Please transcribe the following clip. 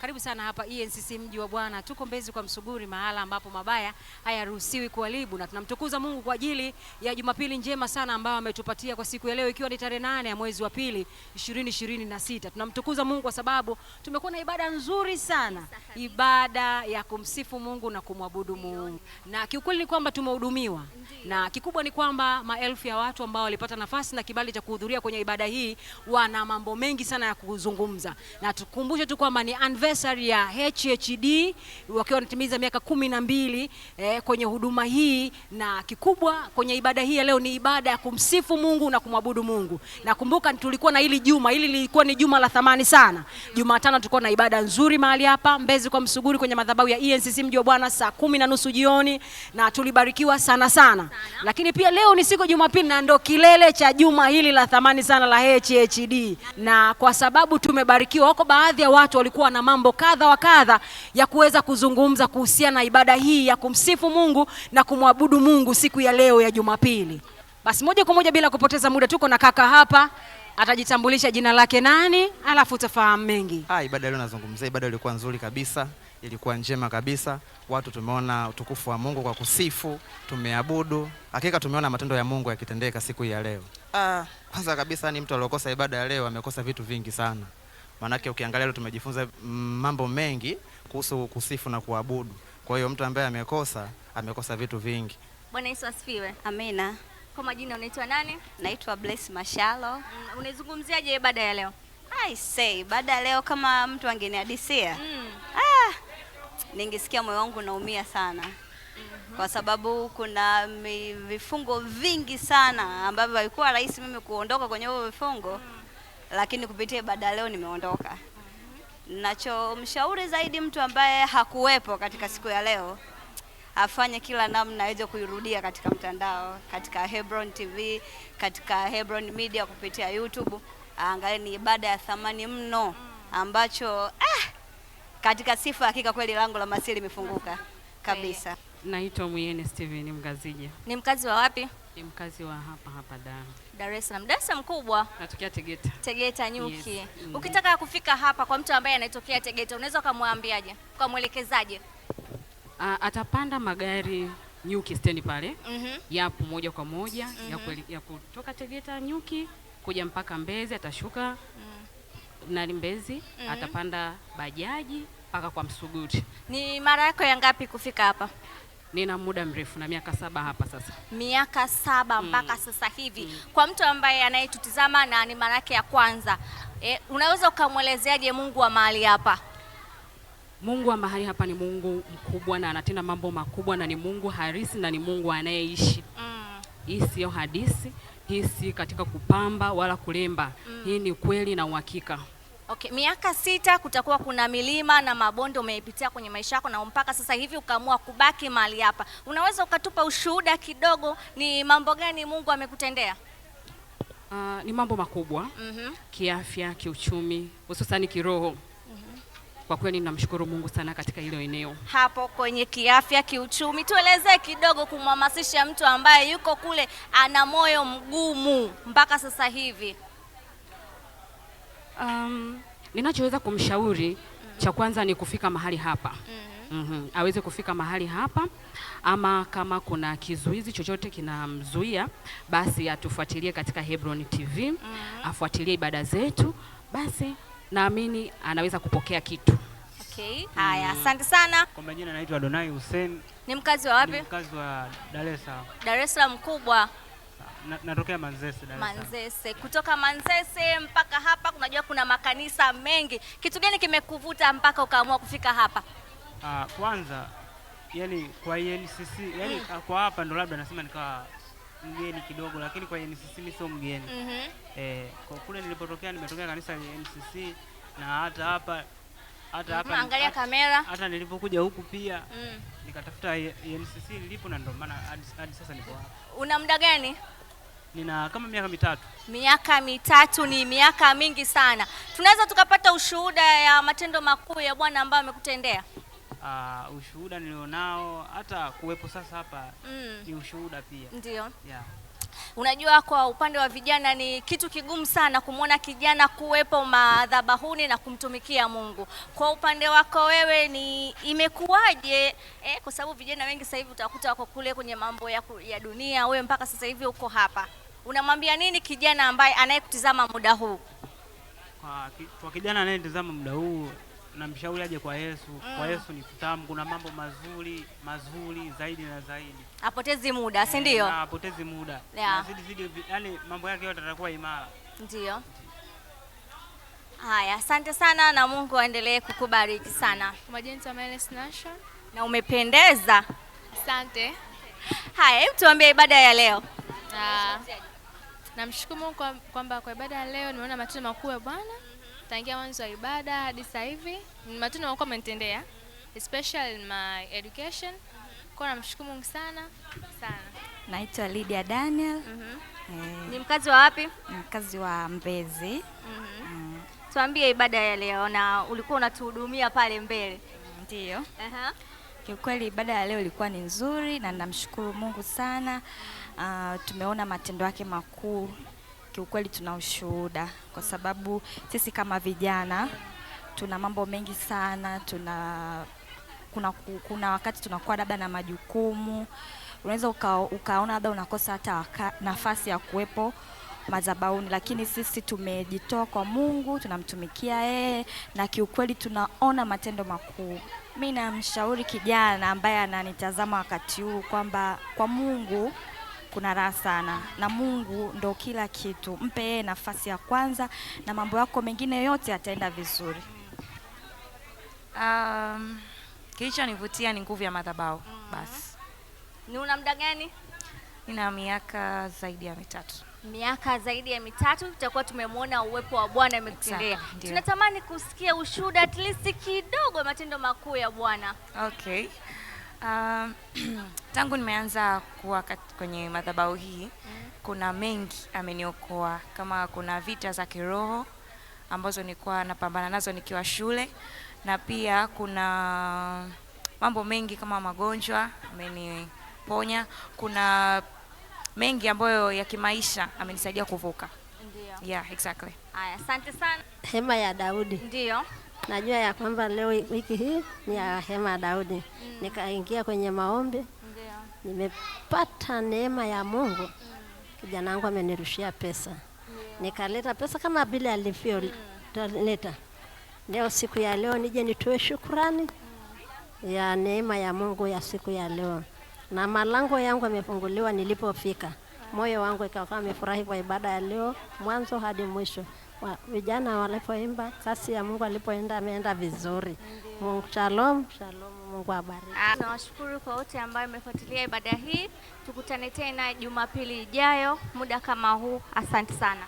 Karibu sana hapa ENCC mji wa Bwana. Tuko Mbezi kwa Msuguri, mahala ambapo mabaya hayaruhusiwi kuharibu, na tunamtukuza Mungu kwa ajili ya Jumapili njema sana ambayo ametupatia kwa siku ya leo, ikiwa ni tarehe 8 ya mwezi wa pili 2026. Tunamtukuza Mungu kwa sababu tumekuwa na ibada nzuri sana, ibada ya kumsifu Mungu na kumwabudu Mungu. Na kiukweli ni kwamba tumehudumiwa, na kikubwa ni kwamba maelfu ya watu ambao walipata nafasi na kibali cha kuhudhuria kwenye ibada hii wana mambo mengi sana ya kuzungumza. Na tukumbushe tu kwamba ni anniversary ya HHD wakiwa wanatimiza miaka 12 kwenye huduma hii, na kikubwa kwenye ibada hii ya leo ni ibada ya kumsifu Mungu na kumwabudu Mungu. Na kumbuka tulikuwa na hili lilikuwa ni juma la thamani sana. Jumatano tulikuwa na ibada nzuri mahali hapa Mbezi kwa Msuguri kwenye madhabahu ya ENCC mji wa Bwana saa 10:30 jioni, na tulibarikiwa sana. Lakini pia leo ni siku Jumapili na ndo kilele cha juma hili la thamani sana la HHD. Na kwa sababu tumebarikiwa, wako baadhi ya watu walikuwa na mambo kadha wa kadha ya kuweza kuzungumza kuhusiana na ibada hii ya kumsifu Mungu na kumwabudu Mungu siku ya leo ya Jumapili. Basi moja kwa moja bila kupoteza muda tuko na kaka hapa, atajitambulisha jina lake nani, alafu utafahamu mengi. Ibada leo nazungumzia, ibada ilikuwa nzuri kabisa, ilikuwa njema kabisa. Watu tumeona utukufu wa Mungu kwa kusifu, tumeabudu. Hakika tumeona matendo ya Mungu yakitendeka siku ya leo. Kwanza kabisa ni mtu aliyokosa ibada ya leo amekosa vitu vingi sana. Manake ukiangalia leo tumejifunza mambo mengi kuhusu kusifu na kuabudu. Kwa hiyo mtu ambaye amekosa vitu vingi. Bwana Yesu asifiwe. Amina. Kwa majina unaitwa nani? Naitwa Bless Mashalo. Unaizungumziaje ibada ya leo? Ibada ya leo kama mtu angenihadisia. Ningesikia moyo wangu unaumia sana. Kwa sababu kuna vifungo vingi sana ambavyo haikuwa rahisi mimi kuondoka kwenye hivyo vifungo. Lakini kupitia ibada leo nimeondoka. Ninachomshauri zaidi mtu ambaye hakuwepo katika siku ya leo, afanye kila namna aweze kuirudia katika mtandao, katika Hebron TV, katika Hebron Media kupitia YouTube. Angalia, ni ibada ya thamani mno ambacho katika sifa hakika kweli lango la masiri limefunguka kabisa. Naitwa Muyene Steven Mgazije. Ni mkazi wa wapi? Ni mkazi wa hapa Dar es Salaam. Dar es Salaam kubwa. Natokea Tegeta. Tegeta Nyuki. Yes. Ukitaka kufika hapa kwa mtu ambaye anatokea Tegeta, unaweza kumwambiaje? Kwa mwelekezaje? Atapanda magari Nyuki stand pale. Yapo moja kwa moja ya kutoka Tegeta Nyuki kuja mpaka Mbezi, atashuka na Mbezi, atapanda bajaji mpaka kwa Msuguri. Ni mara yako ya ngapi kufika hapa? Nina muda mrefu na miaka 7 hapa sasa. Miaka 7 mpaka sasa hivi. Kwa mtu ambaye anayetutizama na ni mara yake ya kwanza, unaweza ukamwelezeaje Mungu wa mahali hapa? Mungu wa mahali hapa ni Mungu mkubwa na anatenda mambo makubwa, na ni Mungu harisi na ni Mungu anayeishi. Hii sio hadithi, hii si katika kupamba wala kulemba. Hii ni kweli na uhakika. Okay, miaka 6 kutakuwa kuna milima na mabonde umeipitia kwenye maisha yako, na mpaka sasa hivi ukaamua kubaki mahali hapa. Unaweza ukatupa ushuhuda kidogo, ni mambo gani Mungu amekutendea? Ni mambo makubwa. Kiafya, kiuchumi, hususani kiroho. Kwa kweli ninamshukuru Mungu sana katika hilo eneo. Hapo kwenye kiafya, kiuchumi, tuelezee kidogo kumhamasisha mtu ambaye yuko kule ana moyo mgumu mpaka sasa hivi. Ninachoweza kumshauri cha kwanza ni kufika mahali hapa. Aweze kufika mahali hapa, ama kama kuna kizuizi chochote kinamzuia, basi atufuatilie katika Hebron TV, afuatilie ibada zetu, basi naamini anaweza kupokea kitu. Okay. Haya, asante sana. Kwa majina naitwa Donai Hussein. Ni mkazi wa wapi? Ni mkazi wa Dar es Salaam. Dar es Salaam kubwa. Natokea Manzese, Dar es Salaam. Manzese. Kutoka Manzese mpaka hapa unajua kuna makanisa mengi. Kitu gani kimekuvuta mpaka ukaamua kufika hapa? Kwanza yani kwa ENCC, yani kwa hapa ndo labda nasema nikawa mgeni kidogo, lakini kwa ENCC mimi sio mgeni. Kwa kule nilipotokea nimetokea kanisa la ENCC, na hata hapa angalia kamera. Hata nilipokuja huku pia nikatafuta ENCC nilipo, na ndo maana hadi sasa niko hapa. Una muda gani? Nina kama miaka 3. Miaka 3 ni miaka mingi sana. Tunaweza tukapata ushuhuda ya matendo makuu ya Bwana ambayo amekutendea? Ushuhuda nilionao hata kuwepo sasa hapa ni ushuhuda pia. Ndio. Unajua, kwa upande wa vijana ni kitu kigumu sana kumwona kijana kuwepo madhabahuni na kumtumikia Mungu. Kwa upande wako wewe ni imekuwaje? Kwa sababu vijana wengi sasa hivi utakuta wako kule kwenye mambo ya dunia, wewe mpaka sasa hivi uko hapa. Unamwambia nini kijana ambaye anayekutizama muda huu? Kwa kijana anayetazama muda huu, namshauri aje kwa Yesu. Kwa Yesu ni kutamu, kuna mambo mazuri zaidi na zaidi. Apotezi muda, si ndio? Apotezi muda. Yeah. Zidi, yani mambo yake yote yatakuwa imara. Ndio. Haya, asante sana na Mungu aendelee kukubariki sana. Majenta Meles Nasha. Na umependeza. Asante. Haya, hebu tuambie ibada ya leo. Namshukuru Mungu kwamba kwa ibada ya leo nimeona matendo makuu ya Bwana. Tangia mwanzo wa ibada hadi sasa hivi matendo makuu amenitendea, especially in my education. Kwa namshukuru Mungu sana. Naitwa Lydia Daniel. Ni mkazi wa wapi? Mkazi wa Mbezi. Tuambie ibada ya leo, na ulikuwa unatuhudumia pale mbele. Ndio. Kiukweli ibada ya leo ilikuwa ni nzuri na namshukuru Mungu sana. Tumeona matendo yake makuu. Kiukweli tuna ushuhuda kwa sababu sisi kama vijana tuna mambo mengi sana, kuna wakati tunakuwa labda na majukumu. Unaweza ukaona labda unakosa hata nafasi ya kuwepo madhabahuni, lakini sisi tumejitoa kwa Mungu, tunamtumikia yeye na kiukweli tunaona matendo makuu. Mimi namshauri kijana ambaye ananitazama wakati huu kwamba kwa Mungu kuna raha sana na Mungu ndo kila kitu. Mpe yeye nafasi ya kwanza na mambo yako mengine yote yataenda vizuri. Kilichonivutia ni nguvu ya madhabahu. Basi. Ni una muda gani? Nina miaka zaidi ya 3. Miaka zaidi ya 3 tutakuwa tumemwona uwepo wa Bwana amekutendea. Tunatamani kusikia ushuhuda at least kidogo ya matendo makuu ya Bwana. Okay. Tangu nimeanza kuwa kwenye madhabahu hii, kuna mengi ameniokoa. Kama kuna vita za kiroho ambazo nilikuwa napambana nazo nikiwa shule, na pia kuna mambo mengi kama magonjwa ameniponya. Kuna mengi ambayo ya kimaisha amenisaidia kuvuka. Ndio. Yeah, exactly. Haya, asante sana. Hema ya Daudi. Ndio. Najua ya kwamba leo wiki hii ni ya hema ya Daudi. Nikaingia kwenye maombi. Ndio. Nimepata neema ya Mungu. Kijana wangu amenirushia pesa. Nikaleta pesa kama vile alivyoleta. Leo siku ya leo nije nitoe shukrani ya neema ya Mungu ya siku ya leo. Na malango yangu yamefunguliwa nilipofika. Moyo wangu ikawa umefurahi kwa ibada ya leo mwanzo hadi mwisho. Vijana walipoimba, kasi ya Mungu alipoenda ameenda vizuri. Mungu shalom, Mungu abariki. Tunawashukuru kwa wote ambao wamefuatilia ibada hii. Tukutane tena Jumapili ijayo muda kama huu. Asante sana.